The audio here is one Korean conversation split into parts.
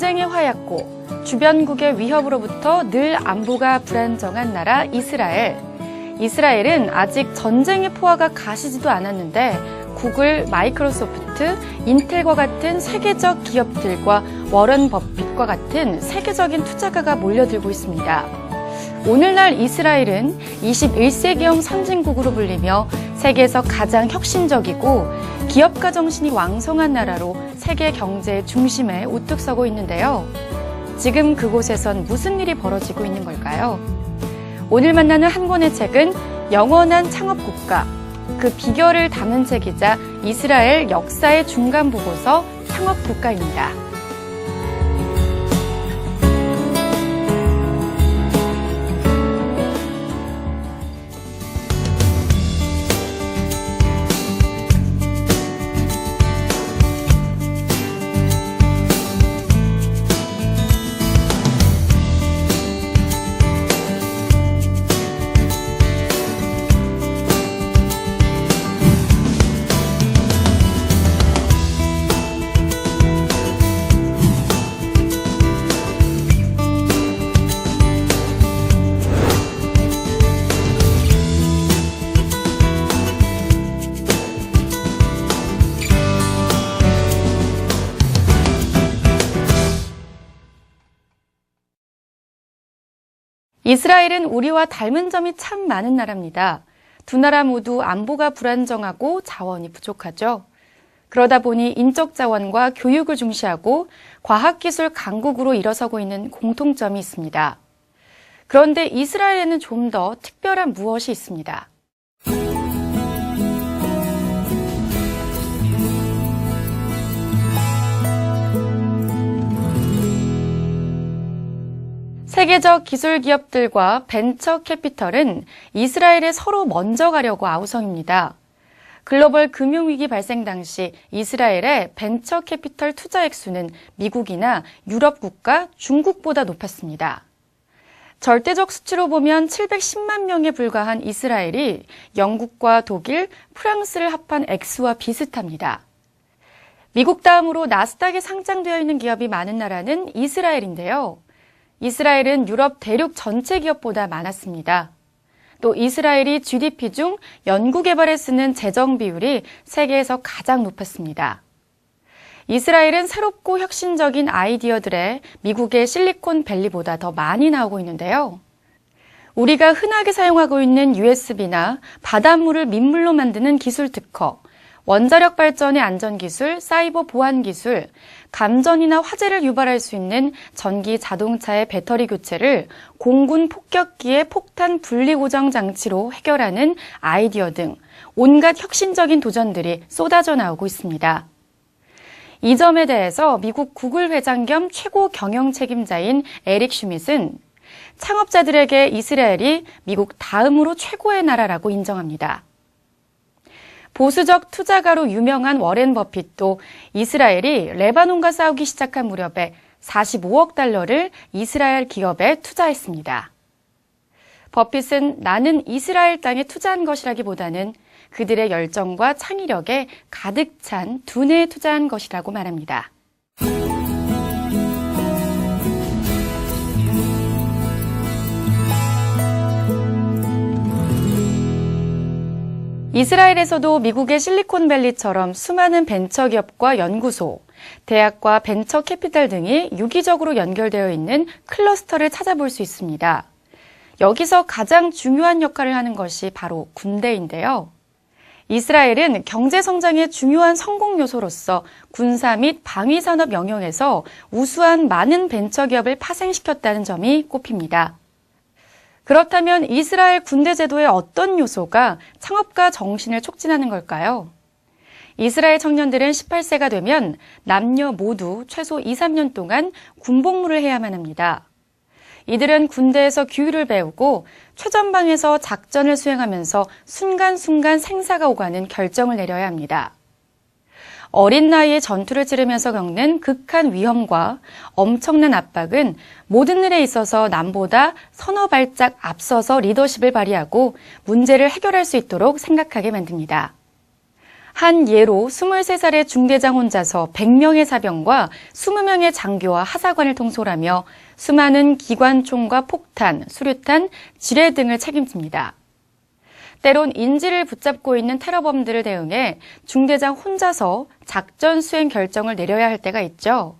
전쟁의 화약고, 주변국의 위협으로부터 늘 안보가 불안정한 나라 이스라엘. 이스라엘은 아직 전쟁의 포화가 가시지도 않았는데 구글, 마이크로소프트, 인텔과 같은 세계적 기업들과 워런 버핏과 같은 세계적인 투자가가 몰려들고 있습니다. 오늘날 이스라엘은 21세기형 선진국으로 불리며 세계에서 가장 혁신적이고 기업가 정신이 왕성한 나라로 세계 경제의 중심에 우뚝 서고 있는데요. 지금 그곳에선 무슨 일이 벌어지고 있는 걸까요? 오늘 만나는 한 권의 책은 영원한 창업국가, 그 비결을 담은 책이자 이스라엘 역사의 중간 보고서 창업국가입니다. 이스라엘은 우리와 닮은 점이 참 많은 나라입니다. 두 나라 모두 안보가 불안정하고 자원이 부족하죠. 그러다 보니 인적 자원과 교육을 중시하고 과학기술 강국으로 일어서고 있는 공통점이 있습니다. 그런데 이스라엘에는 좀 더 특별한 무엇이 있습니다. 세계적 기술 기업들과 벤처 캐피털은 이스라엘에 서로 먼저 가려고 아우성입니다. 글로벌 금융위기 발생 당시 이스라엘의 벤처 캐피털 투자 액수는 미국이나 유럽 국가, 중국보다 높았습니다. 절대적 수치로 보면 710만 명에 불과한 이스라엘이 영국과 독일, 프랑스를 합한 액수와 비슷합니다. 미국 다음으로 나스닥에 상장되어 있는 기업이 많은 나라는 이스라엘인데요. 이스라엘은 유럽 대륙 전체 기업보다 많았습니다. 또 이스라엘이 GDP 중 연구개발에 쓰는 재정 비율이 세계에서 가장 높았습니다. 이스라엘은 새롭고 혁신적인 아이디어들에 미국의 실리콘밸리보다 더 많이 나오고 있는데요. 우리가 흔하게 사용하고 있는 USB나 바닷물을 민물로 만드는 기술 특허, 원자력 발전의 안전기술, 사이버 보안기술, 감전이나 화재를 유발할 수 있는 전기 자동차의 배터리 교체를 공군 폭격기의 폭탄 분리 고정 장치로 해결하는 아이디어 등 온갖 혁신적인 도전들이 쏟아져 나오고 있습니다. 이 점에 대해서 미국 구글 회장 겸 최고 경영 책임자인 에릭 슈밋은 창업자들에게 이스라엘이 미국 다음으로 최고의 나라라고 인정합니다. 보수적 투자가로 유명한 워렌 버핏도 이스라엘이 레바논과 싸우기 시작한 무렵에 45억 달러를 이스라엘 기업에 투자했습니다. 버핏은 나는 이스라엘 땅에 투자한 것이라기보다는 그들의 열정과 창의력에 가득 찬 두뇌에 투자한 것이라고 말합니다. 이스라엘에서도 미국의 실리콘밸리처럼 수많은 벤처기업과 연구소, 대학과 벤처 캐피탈 등이 유기적으로 연결되어 있는 클러스터를 찾아볼 수 있습니다. 여기서 가장 중요한 역할을 하는 것이 바로 군대인데요. 이스라엘은 경제성장의 중요한 성공 요소로서 군사 및 방위산업 영역에서 우수한 많은 벤처기업을 파생시켰다는 점이 꼽힙니다. 그렇다면 이스라엘 군대 제도의 어떤 요소가 창업가 정신을 촉진하는 걸까요? 이스라엘 청년들은 18세가 되면 남녀 모두 최소 2, 3년 동안 군복무를 해야만 합니다. 이들은 군대에서 규율을 배우고 최전방에서 작전을 수행하면서 순간순간 생사가 오가는 결정을 내려야 합니다. 어린 나이에 전투를 치르면서 겪는 극한 위험과 엄청난 압박은 모든 일에 있어서 남보다 서너 발짝 앞서서 리더십을 발휘하고 문제를 해결할 수 있도록 생각하게 만듭니다. 한 예로 23살의 중대장 혼자서 100명의 사병과 20명의 장교와 하사관을 통솔하며 수많은 기관총과 폭탄, 수류탄, 지뢰 등을 책임집니다. 때론 인지를 붙잡고 있는 테러범들을 대응해 중대장 혼자서 작전 수행 결정을 내려야 할 때가 있죠.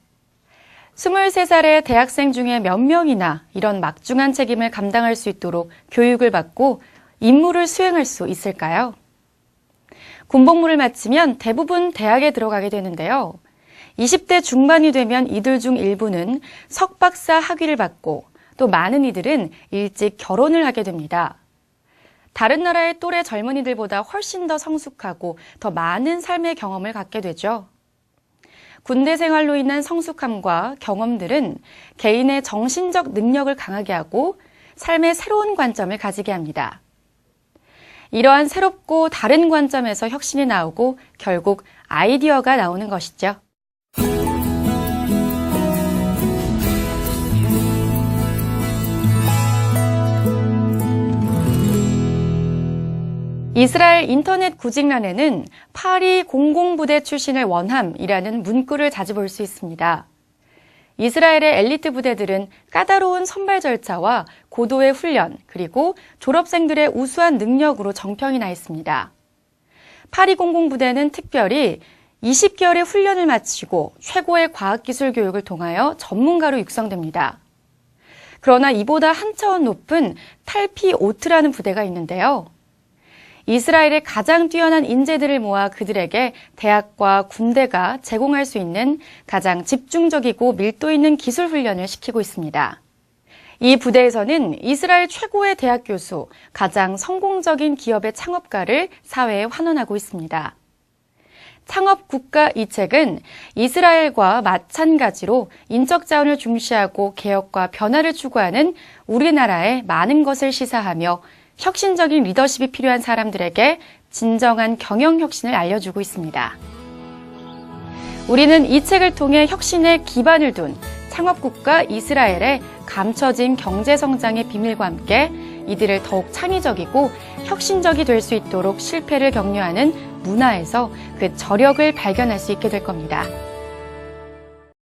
23살의 대학생 중에 몇 명이나 이런 막중한 책임을 감당할 수 있도록 교육을 받고 임무를 수행할 수 있을까요? 군복무를 마치면 대부분 대학에 들어가게 되는데요. 20대 중반이 되면 이들 중 일부는 석박사 학위를 받고 또 많은 이들은 일찍 결혼을 하게 됩니다. 다른 나라의 또래 젊은이들보다 훨씬 더 성숙하고 더 많은 삶의 경험을 갖게 되죠. 군대 생활로 인한 성숙함과 경험들은 개인의 정신적 능력을 강하게 하고 삶의 새로운 관점을 가지게 합니다. 이러한 새롭고 다른 관점에서 혁신이 나오고 결국 아이디어가 나오는 것이죠. 이스라엘 인터넷 구직란에는 파리 공공부대 출신을 원함이라는 문구를 자주 볼 수 있습니다. 이스라엘의 엘리트 부대들은 까다로운 선발 절차와 고도의 훈련, 그리고 졸업생들의 우수한 능력으로 정평이 나 있습니다. 파리 공공부대는 특별히 20개월의 훈련을 마치고 최고의 과학기술 교육을 통하여 전문가로 육성됩니다. 그러나 이보다 한 차원 높은 탈피 오트라는 부대가 있는데요. 이스라엘의 가장 뛰어난 인재들을 모아 그들에게 대학과 군대가 제공할 수 있는 가장 집중적이고 밀도 있는 기술 훈련을 시키고 있습니다. 이 부대에서는 이스라엘 최고의 대학 교수, 가장 성공적인 기업의 창업가를 사회에 환원하고 있습니다. 창업국가 이 책은 이스라엘과 마찬가지로 인적 자원을 중시하고 개혁과 변화를 추구하는 우리나라의 많은 것을 시사하며 혁신적인 리더십이 필요한 사람들에게 진정한 경영 혁신을 알려주고 있습니다. 우리는 이 책을 통해 혁신의 기반을 둔 창업국가 이스라엘의 감춰진 경제성장의 비밀과 함께 이들을 더욱 창의적이고 혁신적이 될 수 있도록 실패를 격려하는 문화에서 그 저력을 발견할 수 있게 될 겁니다.